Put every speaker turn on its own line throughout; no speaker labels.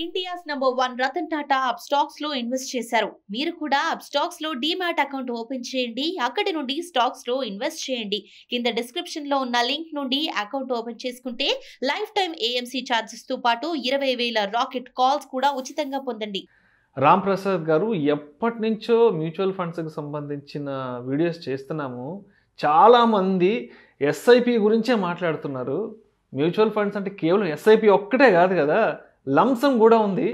India's #1 Ratan Tata Upstox లో invest చేశారు. మీరు కూడా Upstox లో DEMAT అకౌంట్ ఓపెన్ చేయండి. అక్కడి నుండి స్టాక్స్ లో ఇన్వెస్ట్ చేయండి. కింద డిస్క్రిప్షన్ లో ఉన్న లింక్ నుండి అకౌంట్ ఓపెన్ చేసుకుంటే లైఫ్ టైం AMC ఛార్జెస్ తో పాటు 20,000 రాకెట్ కాల్స్ కూడా ఉచితంగా పొందండి.
రామ్ ప్రసాద్ గారు ఎప్పటి నుంచో మ్యూచువల్ ఫండ్స్కి సంబంధించిన వీడియోస్ చేస్తున్నాము. చాలామంది ఎస్ఐపి గురించే మాట్లాడుతున్నారు. మ్యూచువల్ ఫండ్స్ అంటే కేవలం ఎస్ఐపి ఒక్కటే కాదు కదా, లంసమ్ కూడా ఉంది.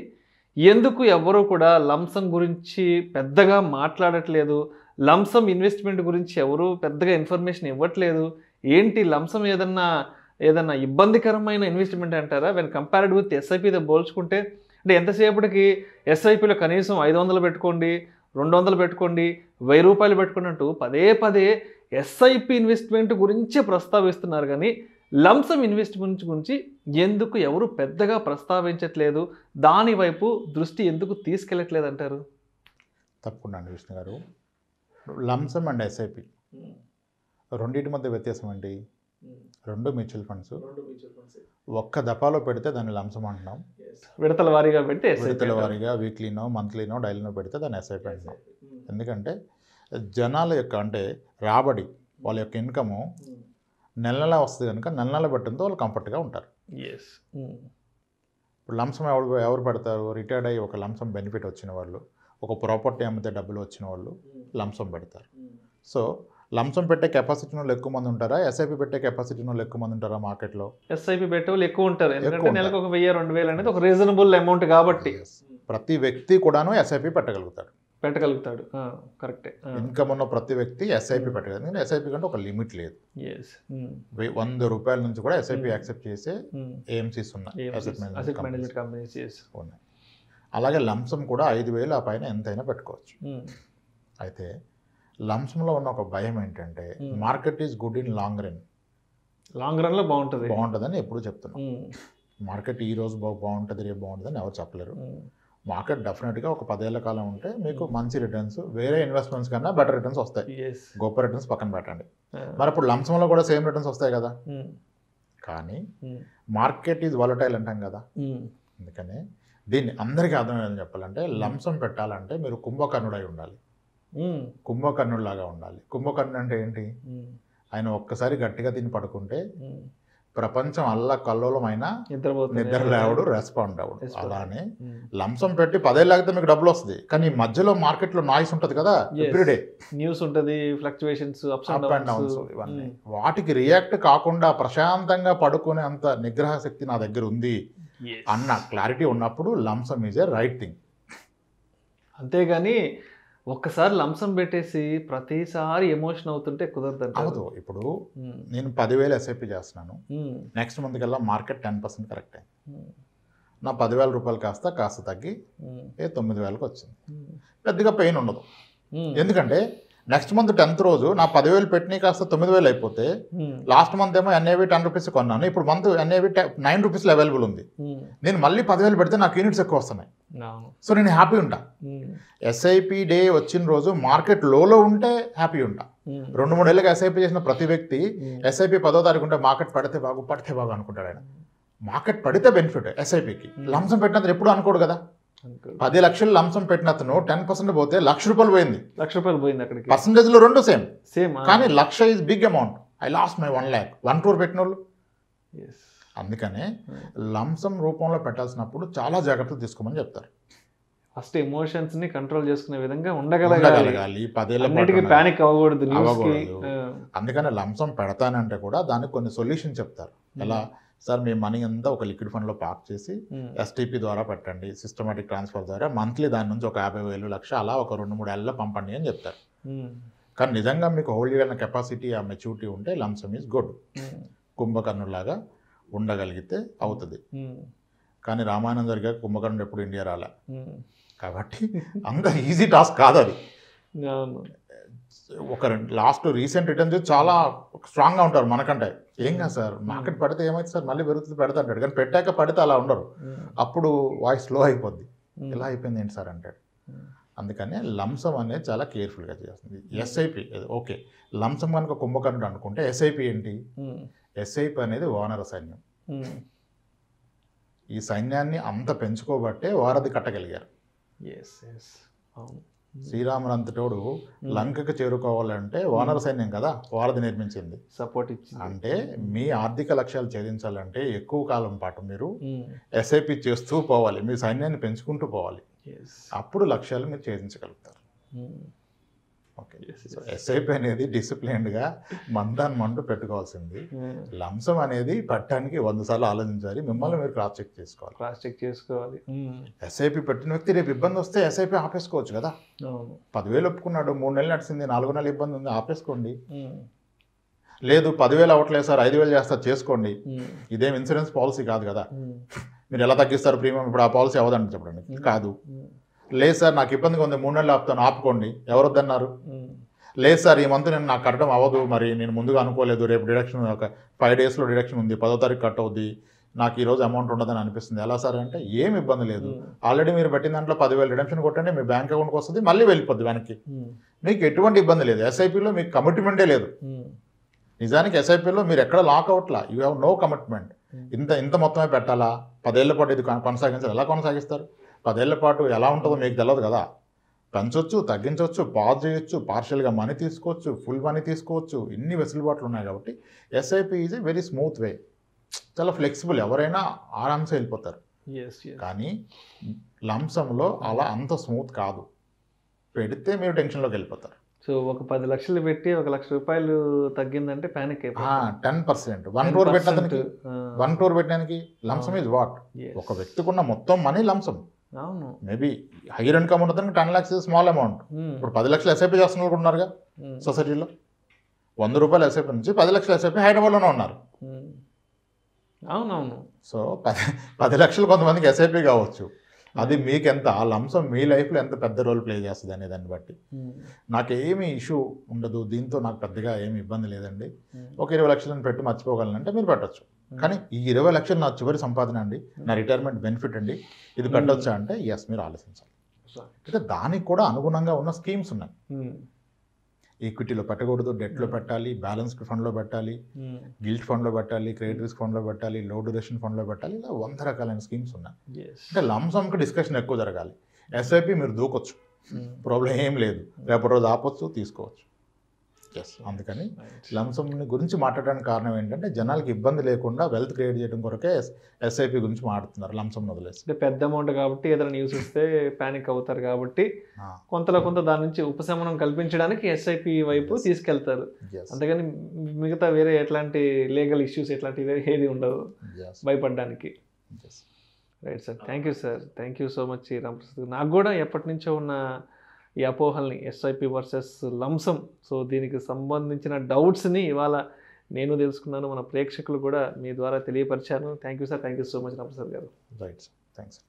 ఎందుకు ఎవ్వరూ కూడా లంసమ్ గురించి పెద్దగా మాట్లాడట్లేదు? లంసమ్ ఇన్వెస్ట్మెంట్ గురించి ఎవరు పెద్దగా ఇన్ఫర్మేషన్ ఇవ్వట్లేదు. ఏంటి లంసమ్ ఏదన్నా ఇబ్బందికరమైన ఇన్వెస్ట్మెంట్ అంటారా? వెన్ కంపేర్డ్ విత్ ఎస్ఐపితో పోల్చుకుంటే అంటే ఎంతసేపటికి ఎస్ఐపిలో కనీసం 500 పెట్టుకోండి, 200 పెట్టుకోండి, 1000 రూపాయలు పెట్టుకున్నట్టు పదే పదే ఎస్ఐపి ఇన్వెస్ట్మెంట్ గురించే ప్రస్తావిస్తున్నారు. కానీ లంసమ్ ఇన్వెస్ట్మెంట్ గురించి ఎందుకు ఎవరు పెద్దగా ప్రస్తావించట్లేదు? దాని వైపు దృష్టి ఎందుకు తీసుకెళ్ళట్లేదు అంటారు?
తప్పకుండా అండి విష్ణు గారు. లంసమ్ అండ్ ఎస్ఐపి రెండింటి మధ్య వ్యత్యాసం ఏంటి? రెండు మ్యూచువల్ ఫండ్స్ ఒక్క దఫాలో పెడితే దాన్ని లంసమ్ అంటున్నాం.
విడతల వారీగా పెడితే
విడతల వారీగా వీక్లీనో మంత్లీనో డైలీనో పెడితే దాన్ని ఎస్ఐపి అంటున్నాం. ఎందుకంటే జనాల యొక్క అంటే రాబడి వాళ్ళ యొక్క ఇన్కము నెల వస్తుంది కనుక నెల పెట్టడంతో వాళ్ళు కంఫర్ట్గా ఉంటారు. ఇప్పుడు లంసమ్ ఎవరు పెడతారు? రిటైర్డ్ అయ్యి ఒక లంసమ్ బెనిఫిట్ వచ్చిన వాళ్ళు, ఒక ప్రాపర్టీ అమ్మితే డబ్బులు వచ్చిన వాళ్ళు లంసమ్ పెడతారు. సో లంసమ్ పెట్టే కెపాసిటీ వాళ్ళు ఎక్కువ మంది ఉంటారా? ఎస్ఐపి పెట్టే కెపాసిటీ వాళ్ళు ఎక్కువ మంది ఉంటారా మార్కెట్లో?
ఎస్ఐపి పెట్టే వాళ్ళు ఎక్కువ ఉంటారు. ఎందుకంటే నెలకు 1000-2000 అనేది ఒక రీజనబుల్ అమౌంట్ కాబట్టి
ప్రతి వ్యక్తి కూడాను ఎస్ఐపి పెట్టగలుగుతాడు.
కరెక్టే.
ఇన్కమ్ ఉన్న ప్రతి వ్యక్తి ఎస్ఐపి పెట్టగలదు. ఎందుకంటే ఎస్ఐపి కంటే ఒక లిమిట్ లేదు. 100 రూపాయల నుంచి కూడా ఎస్ఐపి యాక్సెప్ట్ చేసే ఏఎంసీస్ ఉన్నాయి, ఉన్నాయి. అలాగే లంసమ్ కూడా 5,000 ఆ పైన ఎంతైనా పెట్టుకోవచ్చు. అయితే లంసంలో ఉన్న ఒక భయం ఏంటంటే market is good in long రన్లో బాగుంటుందని ఎప్పుడు చెప్తున్నాం. మార్కెట్ ఈ రోజు బాగుంటుంది, రేపు బాగుంటుందని ఎవరు చెప్పలేరు. మార్కెట్ డెఫినెట్గా ఒక 10 ఏళ్ల కాలం ఉంటే మీకు మంచి రిటర్న్స్, వేరే ఇన్వెస్ట్మెంట్స్ కన్నా బెటర్ రిటర్న్స్ వస్తాయి. గొప్ప రిటర్న్స్ పక్కన పెట్టండి. మరి అప్పుడు లంసంలో కూడా సేమ్ రిటర్న్స్ వస్తాయి కదా. కానీ మార్కెట్ ఈజ్ వాలటైల్ అంటాం కదా. అందుకని దీన్ని అందరికీ అర్థమయ్యేదని చెప్పాలంటే లంసం పెట్టాలంటే మీరు కుంభకర్ణుడై ఉండాలి, కుంభకర్ణుడిలాగా ఉండాలి. కుంభకర్ణుడు అంటే ఏంటి? ఆయన ఒక్కసారి గట్టిగా తిని పడుకుంటే ప్రపంచం కల్లోలమైన నిద్ర లేవడు, రెస్పాండ్ అవ్వడు. అలానే లంసం పెట్టి 10 ఏళ్ళు ఆగితే మీకు డబ్బులు వస్తుంది. కానీ మధ్యలో మార్కెట్లో నాయిస్ ఉంటుంది కదా, ఎవ్రీడే
న్యూస్ ఉంటుంది, ఫ్లక్చువేషన్స్, అప్ అండ్ డౌన్స్,
ఇవన్నీ. వాటికి రియాక్ట్ కాకుండా ప్రశాంతంగా పడుకునే అంత నిగ్రహ శక్తి నా దగ్గర ఉంది అన్న క్లారిటీ ఉన్నప్పుడు లంసం ఈజ్ ఏ రైట్ థింగ్.
అంతేగాని ఒక్కసారి లంసం పెట్టేసి ప్రతిసారి ఎమోషన్ అవుతుంటే కుదరదు.
అవదు. ఇప్పుడు నేను 10,000 ఎస్ఐపి చేస్తున్నాను, నెక్స్ట్ మంత్ కల్లా మార్కెట్ 10% కరెక్ట్ అయింది. నా 10,000 రూపాయలు కాస్త తగ్గి 9,000కి వచ్చింది. పెద్దగా పెయిన్ ఉండదు. ఎందుకంటే నెక్స్ట్ మంత్ 10th రోజు నా 10,000 పెట్టిన కాస్త 9,000 అయిపోతే లాస్ట్ మంత్ ఏమో ఎన్ఏవి 10 రూపీస్ కొన్నాను, ఇప్పుడు మంత్ ఎన్ఏవి 9 రూపీస్లో అవైలబుల్ ఉంది. నేను మళ్ళీ 10,000 పెడితే నాకు యూనిట్స్ ఎక్కువ వస్తున్నాయి. సో నేను హ్యాపీ ఉంటా. ఎస్ఐపి డే వచ్చిన రోజు మార్కెట్ లోలో ఉంటే హ్యాపీ ఉంటా. 2-3 ఏళ్ళకి ఎస్ఐపి చేసిన ప్రతి వ్యక్తి ఎస్ఐపి 10వ తారీఖు ఉంటే మార్కెట్ పడితే బాగు అనుకుంటాడు. ఆయన మార్కెట్ పడితే బెనిఫిట్ ఎస్ఐపికి. లంసం పెట్టినంత ఎప్పుడు అనుకోడు కదా. 10 లక్షలు లంసం పెట్టిన అతను 10% పోతే ₹1,00,000 పోయింది.
అక్కడికి
పర్సంటేజ్లో రెండు సేమ్. కానీ 1,00,000 is big amount. I lost my 1 lakh, 1 crore పెట్టిన వాళ్ళు. అందుకనే లంసం రూపంలో పెట్టాల్సినప్పుడు చాలా జాగ్రత్తలు తీసుకోమని చెప్తారు.
ఫస్ట్ ఎమోషన్స్ ని కంట్రోల్ చేసుకునే విధంగా ఉండగలగాలి.
10 ఏళ్ళ
పానిక్ అవ్వకూడదు.
అందుకనే లంసం పెడతానంటే కూడా దానికి కొన్ని సొల్యూషన్ చెప్తారు. ఎలా సార్, మీ మనీ అంతా ఒక లిక్విడ్ ఫండ్లో పార్క్ చేసి ఎస్టీపీ ద్వారా పెట్టండి, సిస్టమాటిక్ ట్రాన్స్ఫర్ ద్వారా మంత్లీ దాని నుంచి ఒక 50,000, 1,00,000 అలా ఒక 2-3 ఏళ్ళలో పంపండి అని చెప్తారు. కానీ నిజంగా మీకు హోల్డ్ చేయగలిగిన కెపాసిటీ, ఆ మెచ్యూరిటీ ఉంటే లంసం ఈజ్ గుడ్. కుంభకర్ణులాగా ఉండగలిగితే అవుతుంది. కానీ రామాయణం జరిగాక కుంభకర్ణుడు ఎప్పుడు ఇండియా రాలే కాబట్టి అంత ఈజీ టాస్క్ కాదు అది. ఒక లాస్ట్ రీసెంట్ రిటర్న్స్ చాలా స్ట్రాంగ్గా ఉంటారు మనకంటే. ఏం కాదు సార్, మార్కెట్ పడితే ఏమైతే సార్ మళ్ళీ పెరుగుతుంది పెడతా అంటాడు. కానీ పెట్టాక పడితే అలా ఉండరు. అప్పుడు వాయిస్ స్లో అయిపోద్ది. ఇలా అయిపోయింది ఏంటి సార్ అంటాడు. అందుకనే లంసం అనేది చాలా కేర్ఫుల్గా చేస్తుంది. ఎస్ఐపి ఓకే, లంసం కనుక కుంభకర్ణుడు అనుకుంటే ఎస్ఐపి ఏంటి? ఎస్ఐపి అనేది వానర సైన్యం. ఈ సైన్యాన్ని అంత పెంచుకోబట్టే వారధి కట్టగలిగారు.
అవును.
శ్రీరాముడు అంతటోడు లంకకు చేరుకోవాలంటే వానర సైన్యం కదా వారధి నిర్మించింది,
సపోర్ట్ ఇచ్చింది.
అంటే మీ ఆర్థిక లక్ష్యాలు ఛేదించాలంటే ఎక్కువ కాలం పాటు మీరు ఎస్ఐపి చేస్తూ పోవాలి, మీ సైన్యాన్ని పెంచుకుంటూ పోవాలి, అప్పుడు లక్ష్యాలు మీరు ఛేదించగలుగుతారు. ఓకే, సో ఎస్ఐపి అనేది డిసిప్లైన్డ్గా మంటూ పెట్టుకోవాల్సింది. లంసం అనేది పెట్టడానికి 100 సార్లు ఆలోచించాలి, మిమ్మల్ని మీరు క్రాస్ చెక్ చేసుకోవాలి. ఎస్ఐపి పెట్టిన వ్యక్తి రేపు ఇబ్బంది వస్తే ఎస్ఐపి ఆపేసుకోవచ్చు కదా. 10,000 ఒప్పుకున్నాడు, 3 నెలలు నడిచింది, 4 నెలలు ఇబ్బంది ఉంది, ఆపేసుకోండి. లేదు 10,000 అవ్వట్లేదు సార్ 5,000 చేస్తారు చేసుకోండి. ఇదేం ఇన్సూరెన్స్ పాలసీ కాదు కదా, మీరు ఎలా తగ్గిస్తారు ప్రీమియం, ఇప్పుడు ఆ పాలసీ అవ్వదండి చెప్పండి. కాదు. లేదు సార్ నాకు ఇబ్బందిగా ఉంది 3 నెలలు ఆపుతాను, ఆపుకోండి. ఎవరు వద్దన్నారు? లేదు సార్ ఈ మంత్ నేను నాకు కట్టడం అవ్వదు, మరి నేను ముందుగా అనుకోలేదు, రేపు డిడక్షన్ ఒక 5 డేస్లో డిడక్షన్ ఉంది, 10వ తారీఖు కట్ అవుద్ది, నాకు ఈరోజు అమౌంట్ ఉండదని అనిపిస్తుంది, ఎలా సార్ అంటే ఏం ఇబ్బంది లేదు, ఆల్రెడీ మీరు పెట్టిన దాంట్లో 10,000 డిడక్షన్ కొట్టండి, మీ బ్యాంక్ అకౌంట్కి వస్తుంది, మళ్ళీ వెళ్ళిపోద్ది వెనక్కి, మీకు ఎటువంటి ఇబ్బంది లేదు. ఎస్ఐపిలో మీకు కమిట్మెంటే లేదు. నిజానికి ఎస్ఐపిలో మీరు ఎక్కడ లాక్ అవుట్లా, యూ హ్యావ్ నో కమిట్మెంట్. ఇంత మొత్తమే పెట్టాలా, 10 ఏళ్ల పాటు ఇది కొనసాగించాలి, ఎలా కొనసాగిస్తారు? 10 ఏళ్ల పాటు ఎలా ఉంటుందో మీకు తెలియదు కదా. పెంచవచ్చు, తగ్గించవచ్చు, పాజ్ చేయొచ్చు, పార్షియల్గా మనీ తీసుకోవచ్చు, ఫుల్ మనీ తీసుకోవచ్చు, ఇన్ని వెసులుబాట్లు ఉన్నాయి. కాబట్టి SIP is a very smooth way, చాలా ఫ్లెక్సిబుల్, ఎవరైనా ఆరామ్సే వెళ్ళిపోతారు. కానీ లంసంలో అలా అంత స్మూత్ కాదు, పెడితే మీరు టెన్షన్లోకి వెళ్ళిపోతారు.
సో ఒక 10 లక్షలు పెట్టి 1 లక్ష రూపాయలు తగ్గిందంటే ప్యానిక్ అయిపోతుంది.
10%, 1 crore పెట్టడానికి 1 crore పెట్టడానికి లంసం ఈజ్ వాట్? ఒక వ్యక్తికి ఉన్న మొత్తం మనీ లంసం.
అవును,
మేబీ హైయర్ ఇన్కమ్ ఉన్నదానికి 10 lakhs స్మాల్ అమౌంట్. ఇప్పుడు 10 లక్షలు ఎస్ఐపి చేస్తున్న వాళ్ళు ఉన్నారుగా సొసైటీలో. 100 రూపాయలు ఎస్ఐపి నుంచి 10 లక్షలు ఎస్ఐపి హైదరాబాద్లోనే ఉన్నారు.
అవునవును.
సో 10 లక్షలు కొంతమందికి ఎస్ఐపి కావచ్చు, అది మీకెంత, ఆ లంసం మీ లైఫ్లో ఎంత పెద్ద రోల్ ప్లే చేస్తుంది అనే దాన్ని బట్టి. నాకేమీ ఇష్యూ ఉండదు, దీంతో నాకు పెద్దగా ఏమి ఇబ్బంది లేదండి, ఒక 20 లక్షలను పెట్టి మర్చిపోగలనంటే మీరు పెట్టచ్చు. కానీ ఈ 20 లక్షలు నా చివరి సంపాదన అండి, నా రిటైర్మెంట్ బెనిఫిట్ అండి, ఇది పెట్టొచ్చా అంటే ఎస్ మీరు ఆలోచించాలి. అంటే దానికి కూడా అనుగుణంగా ఉన్న స్కీమ్స్ ఉన్నాయి. ఈక్విటీలో పెట్టకూడదు, డెట్లో పెట్టాలి, బ్యాలెన్స్డ్ ఫండ్లో పెట్టాలి, గిల్ట్ ఫండ్లో పెట్టాలి, క్రెడిట్ రిస్క్ ఫండ్లో పెట్టాలి, లో డ్యూరేషన్ ఫండ్లో పెట్టాలి, ఇలా 100 రకాలైన స్కీమ్స్ ఉన్నాయి. అంటే లంసంకి డిస్కషన్ ఎక్కువ జరగాలి. ఎస్ఐపి మీరు దూకొచ్చు, ప్రాబ్లం ఏం లేదు, రేపటి రోజు ఆపొచ్చు, తీసుకోవచ్చు. అందుకని లంసం గురించి మాట్లాడడానికి కారణం ఏంటంటే జనాలకి ఇబ్బంది లేకుండా వెల్త్ క్రియేట్ చేయడం కొరకే ఎస్ఐపి గురించి మాట్లాడుతున్నారు, లంసం వదిలేసి.
అంటే పెద్ద అమౌంట్ కాబట్టి ఏదైనా న్యూస్ వస్తే ప్యానిక్ అవుతారు కాబట్టి కొంతలో కొంత దాని నుంచి ఉపశమనం కల్పించడానికి ఎస్ఐపి వైపు తీసుకెళ్తారు. అంతేగాని మిగతా వేరే ఎట్లాంటి లీగల్ ఇష్యూస్ ఎట్లాంటివి ఏది ఉండదు భయపడడానికి. Right sir, thank you sir, thank you so much Ramprasad. నాకు కూడా ఎప్పటి నుంచో ఉన్న ఈ అపోహల్ని ఎస్ఐపి వర్సెస్ లంసం, సో దీనికి సంబంధించిన డౌట్స్ని ఇవాళ నేను తెలుసుకున్నాను, మన ప్రేక్షకులు కూడా మీ ద్వారా తెలియపరిచాను. Thank you sir, thank you so much Ramprasad garu.
Right sir, thanks.